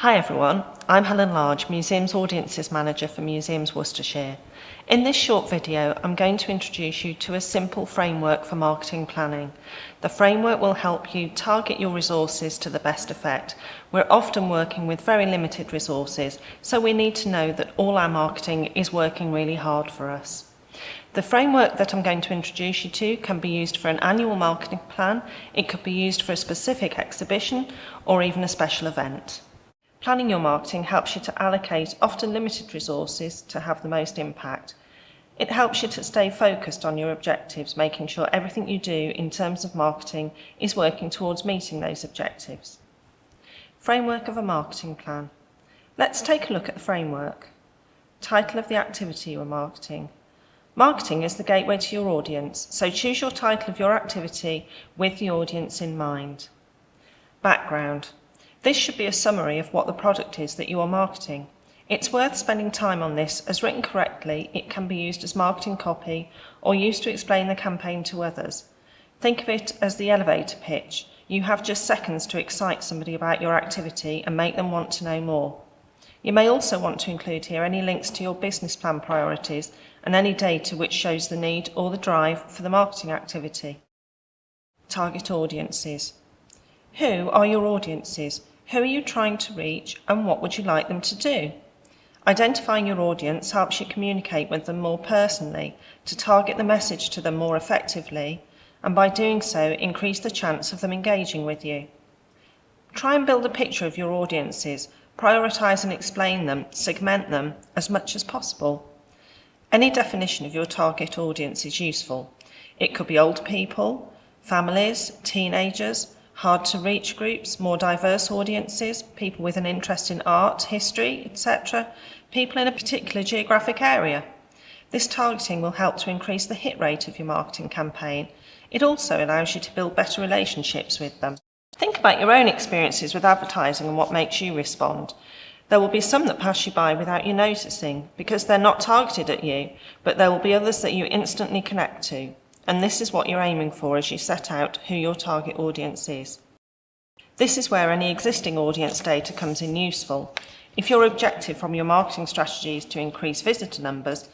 Hi everyone, I'm Helen Large, Museums Audiences Manager for Museums Worcestershire. In this short video, I'm going to introduce you to a simple framework for marketing planning. The framework will help you target your resources to the best effect. We're often working with very limited resources, so we need to know that all our marketing is working really hard for us. The framework that I'm going to introduce you to can be used for an annual marketing plan, it could be used for a specific exhibition, or even a special event. Planning your marketing helps you to allocate often limited resources to have the most impact. It helps you to stay focused on your objectives, making sure everything you do in terms of marketing is working towards meeting those objectives. Framework of a marketing plan. Let's take a look at the framework. Title of the activity you are marketing. Marketing is the gateway to your audience, so choose your title of your activity with the audience in mind. Background. This should be a summary of what the product is that you are marketing. It's worth spending time on this, as written correctly, it can be used as marketing copy or used to explain the campaign to others. Think of it as the elevator pitch. You have just seconds to excite somebody about your activity and make them want to know more. You may also want to include here any links to your business plan priorities and any data which shows the need or the drive for the marketing activity. Target audiences. Who are your audiences? Who are you trying to reach and what would you like them to do? Identifying your audience helps you communicate with them more personally, to target the message to them more effectively, and by doing so, increase the chance of them engaging with you. Try and build a picture of your audiences, prioritise and explain them, segment them as much as possible. Any definition of your target audience is useful. It could be older people, families, teenagers, hard-to-reach groups, more diverse audiences, people with an interest in art, history, etc., people in a particular geographic area. This targeting will help to increase the hit rate of your marketing campaign. It also allows you to build better relationships with them. Think about your own experiences with advertising and what makes you respond. There will be some that pass you by without you noticing because they're not targeted at you, but there will be others that you instantly connect to. And this is what you're aiming for as you set out who your target audience is. This is where any existing audience data comes in useful. If your objective from your marketing strategy is to increase visitor numbers,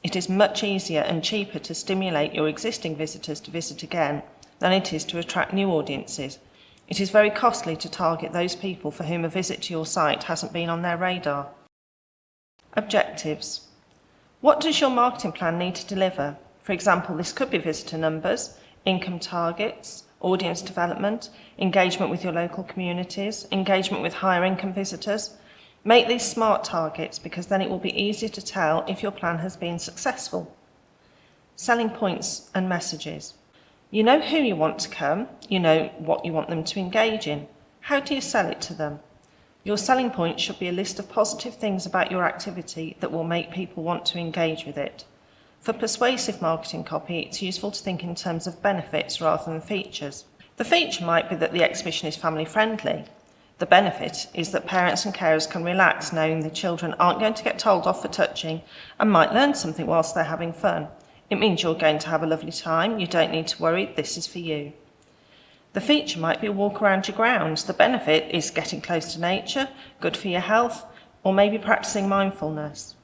it is much easier and cheaper to stimulate your existing visitors to visit again than it is to attract new audiences. It is very costly to target those people for whom a visit to your site hasn't been on their radar. Objectives. What does your marketing plan need to deliver? For example, this could be visitor numbers, income targets, audience development, engagement with your local communities, engagement with higher income visitors. Make these SMART targets because then it will be easier to tell if your plan has been successful. Selling points and messages. You know who you want to come, you know what you want them to engage in. How do you sell it to them? Your selling point should be a list of positive things about your activity that will make people want to engage with it. For persuasive marketing copy, it's useful to think in terms of benefits rather than features. The feature might be that the exhibition is family friendly. The benefit is that parents and carers can relax knowing the children aren't going to get told off for touching and might learn something whilst they're having fun. It means you're going to have a lovely time, you don't need to worry, this is for you. The feature might be a walk around your grounds. The benefit is getting close to nature, good for your health, or maybe practicing mindfulness.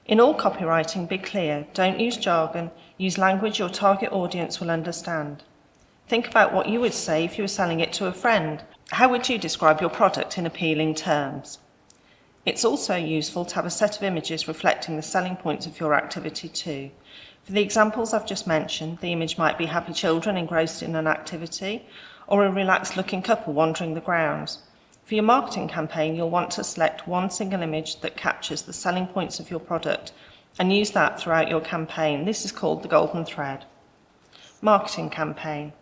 In all copywriting, be clear, don't use jargon, use language your target audience will understand. Think about what you would say if you were selling it to a friend. How would you describe your product in appealing terms? It's also useful to have a set of images reflecting the selling points of your activity too. For the examples I've just mentioned, the image might be happy children engrossed in an activity or a relaxed looking couple wandering the grounds. For your marketing campaign, you'll want to select one single image that captures the selling points of your product and use that throughout your campaign. This is called the golden thread. Marketing campaign.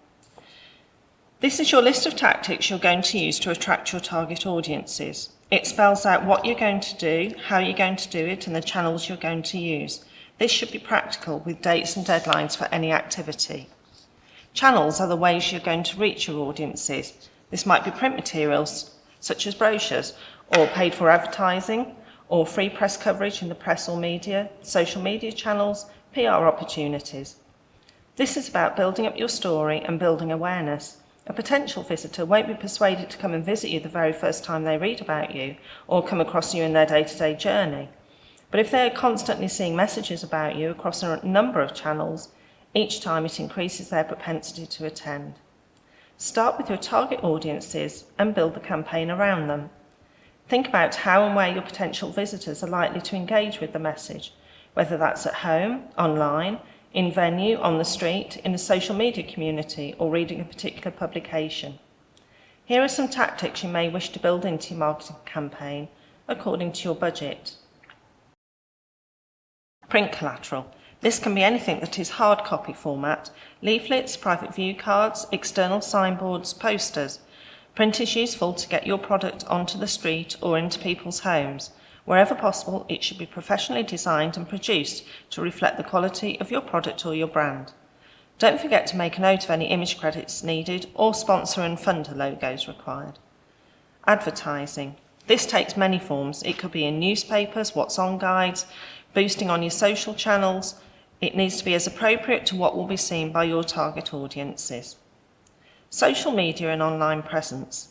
This is your list of tactics you're going to use to attract your target audiences. It spells out what you're going to do, how you're going to do it, and the channels you're going to use. This should be practical with dates and deadlines for any activity. Channels are the ways you're going to reach your audiences. This might be print materials, such as brochures, or paid for advertising, or free press coverage in the press or media, social media channels, PR opportunities. This is about building up your story and building awareness. A potential visitor won't be persuaded to come and visit you the very first time they read about you or come across you in their day-to-day journey. But if they are constantly seeing messages about you across a number of channels, each time it increases their propensity to attend. Start with your target audiences and build the campaign around them. Think about how and where your potential visitors are likely to engage with the message, whether that's at home, online, in venue, on the street, in a social media community, or reading a particular publication. Here are some tactics you may wish to build into your marketing campaign according to your budget. Print collateral. This can be anything that is hard copy format: leaflets, private view cards, external signboards, posters. Print is useful to get your product onto the street or into people's homes. Wherever possible, it should be professionally designed and produced to reflect the quality of your product or your brand. Don't forget to make a note of any image credits needed or sponsor and funder logos required. Advertising. This takes many forms. It could be in newspapers, what's on guides, boosting on your social channels. It needs to be as appropriate to what will be seen by your target audiences. Social media and online presence.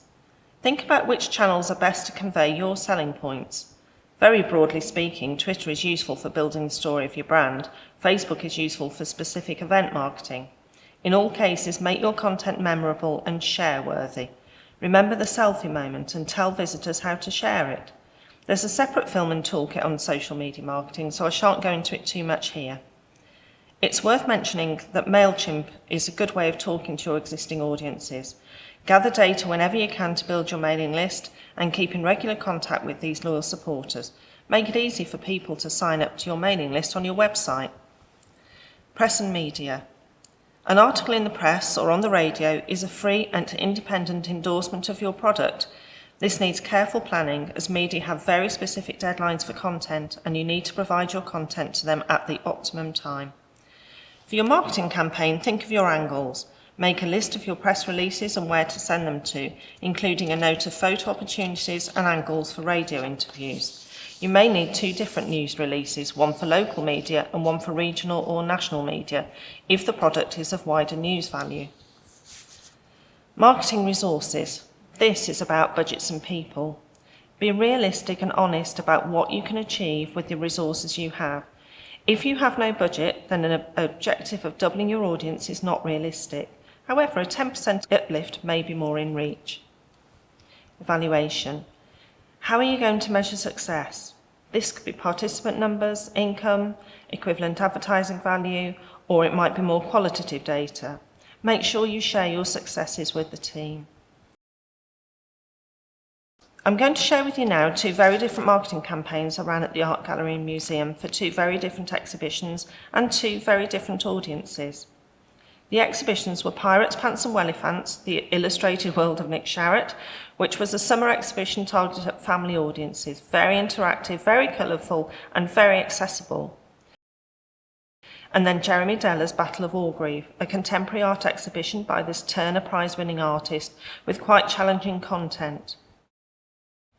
Think about which channels are best to convey your selling points. Very broadly speaking, Twitter is useful for building the story of your brand. Facebook is useful for specific event marketing. In all cases, make your content memorable and share-worthy. Remember the selfie moment and tell visitors how to share it. There's a separate film and toolkit on social media marketing, so I shan't go into it too much here. It's worth mentioning that MailChimp is a good way of talking to your existing audiences. Gather data whenever you can to build your mailing list and keep in regular contact with these loyal supporters. Make it easy for people to sign up to your mailing list on your website. Press and media. An article in the press or on the radio is a free and independent endorsement of your product. This needs careful planning, as media have very specific deadlines for content, and you need to provide your content to them at the optimum time. For your marketing campaign, think of your angles. Make a list of your press releases and where to send them to, including a note of photo opportunities and angles for radio interviews. You may need 2 different news releases, one for local media and one for regional or national media, if the product is of wider news value. Marketing resources. This is about budgets and people. Be realistic and honest about what you can achieve with the resources you have. If you have no budget, then an objective of doubling your audience is not realistic. However, a 10% uplift may be more in reach. Evaluation. How are you going to measure success? This could be participant numbers, income, equivalent advertising value, or it might be more qualitative data. Make sure you share your successes with the team. I'm going to share with you now 2 very different marketing campaigns I ran at the Art Gallery and Museum for 2 very different exhibitions and 2 very different audiences. The exhibitions were Pirates, Pants and Wellyfants, the illustrated world of Nick Sharratt, which was a summer exhibition targeted at family audiences, very interactive, very colourful and very accessible. And then Jeremy Deller's Battle of Orgreave, a contemporary art exhibition by this Turner Prize-winning artist with quite challenging content.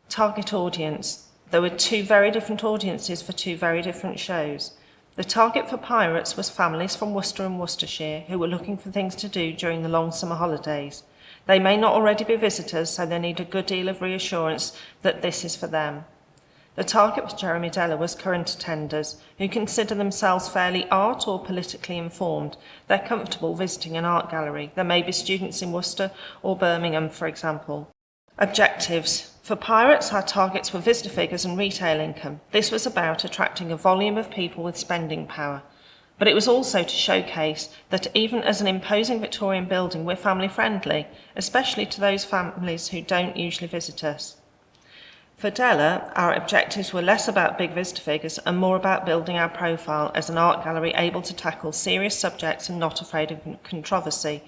Target audience. There were 2 very different audiences for 2 very different shows. The target for Pirates was families from Worcester and Worcestershire who were looking for things to do during the long summer holidays. They may not already be visitors, so they need a good deal of reassurance that this is for them. The target for Jeremy Deller was current attenders who consider themselves fairly art or politically informed. They're comfortable visiting an art gallery. There may be students in Worcester or Birmingham, for example. Objectives. For Pirates, our targets were visitor figures and retail income. This was about attracting a volume of people with spending power. But it was also to showcase that even as an imposing Victorian building, we're family friendly, especially to those families who don't usually visit us. For Deller, our objectives were less about big visitor figures and more about building our profile as an art gallery able to tackle serious subjects and not afraid of controversy.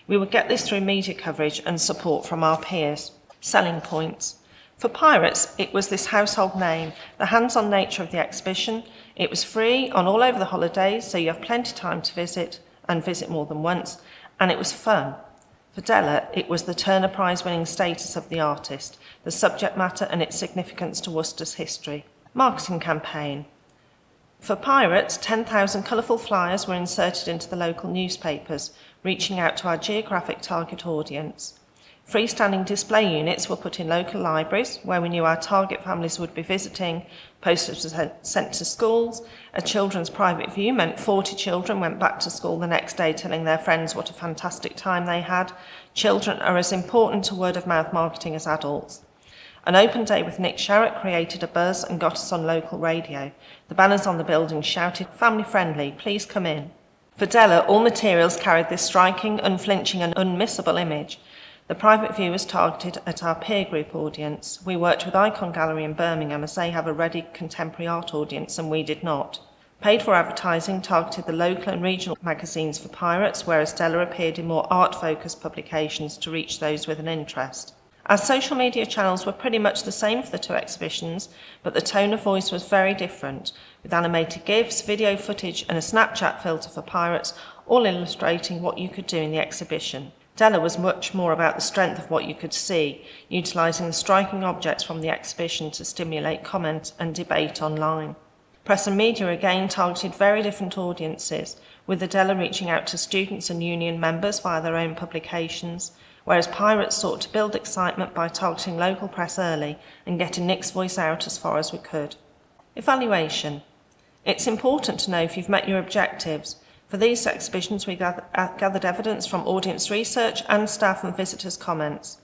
We would get this through media coverage and support from our peers. Selling points. For Pirates, it was this household name, the hands-on nature of the exhibition. It was free on all over the holidays, so you have plenty of time to visit and visit more than once, and it was fun. For Deller, it was the Turner Prize-winning status of the artist, the subject matter and its significance to Worcester's history. Marketing campaign. For Pirates, 10,000 colourful flyers were inserted into the local newspapers, reaching out to our geographic target audience. Freestanding display units were put in local libraries, where we knew our target families would be visiting. Posters were sent to schools. A children's private view meant 40 children went back to school the next day telling their friends what a fantastic time they had. Children are as important to word-of-mouth marketing as adults. An open day with Nick Sharrett created a buzz and got us on local radio. The banners on the building shouted, "Family friendly, please come in." For Della, all materials carried this striking, unflinching and unmissable image. The private view was targeted at our peer group audience. We worked with Icon Gallery in Birmingham as they have a ready contemporary art audience and we did not. Paid for advertising targeted the local and regional magazines for Pirates, whereas Della appeared in more art-focused publications to reach those with an interest. Our social media channels were pretty much the same for the two exhibitions, but the tone of voice was very different, with animated GIFs, video footage and a Snapchat filter for Pirates, all illustrating what you could do in the exhibition. Della was much more about the strength of what you could see, utilising the striking objects from the exhibition to stimulate comment and debate online. Press and media again targeted very different audiences, with the Della reaching out to students and union members via their own publications, whereas Pirates sought to build excitement by targeting local press early and getting Nick's voice out as far as we could. Evaluation. It's important to know if you've met your objectives. For these exhibitions, we gathered evidence from audience research and staff and visitors' comments.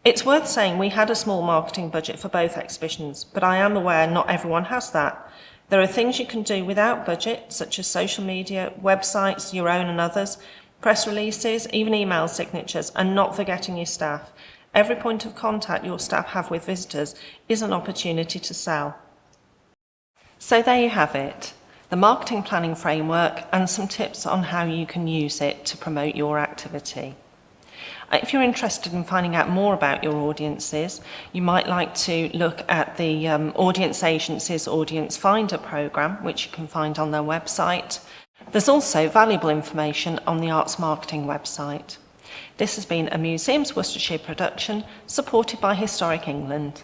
It's worth saying we had a small marketing budget for both exhibitions, but I am aware not everyone has that. There are things you can do without budget, such as social media, websites, your own and others, press releases, even email signatures, and not forgetting your staff. Every point of contact your staff have with visitors is an opportunity to sell. So there you have it. The marketing planning framework and some tips on how you can use it to promote your activity. If you're interested in finding out more about your audiences, you might like to look at the Audience Agency's Audience Finder programme, which you can find on their website. There's also valuable information on the Arts Marketing website. This has been a Museums Worcestershire production supported by Historic England.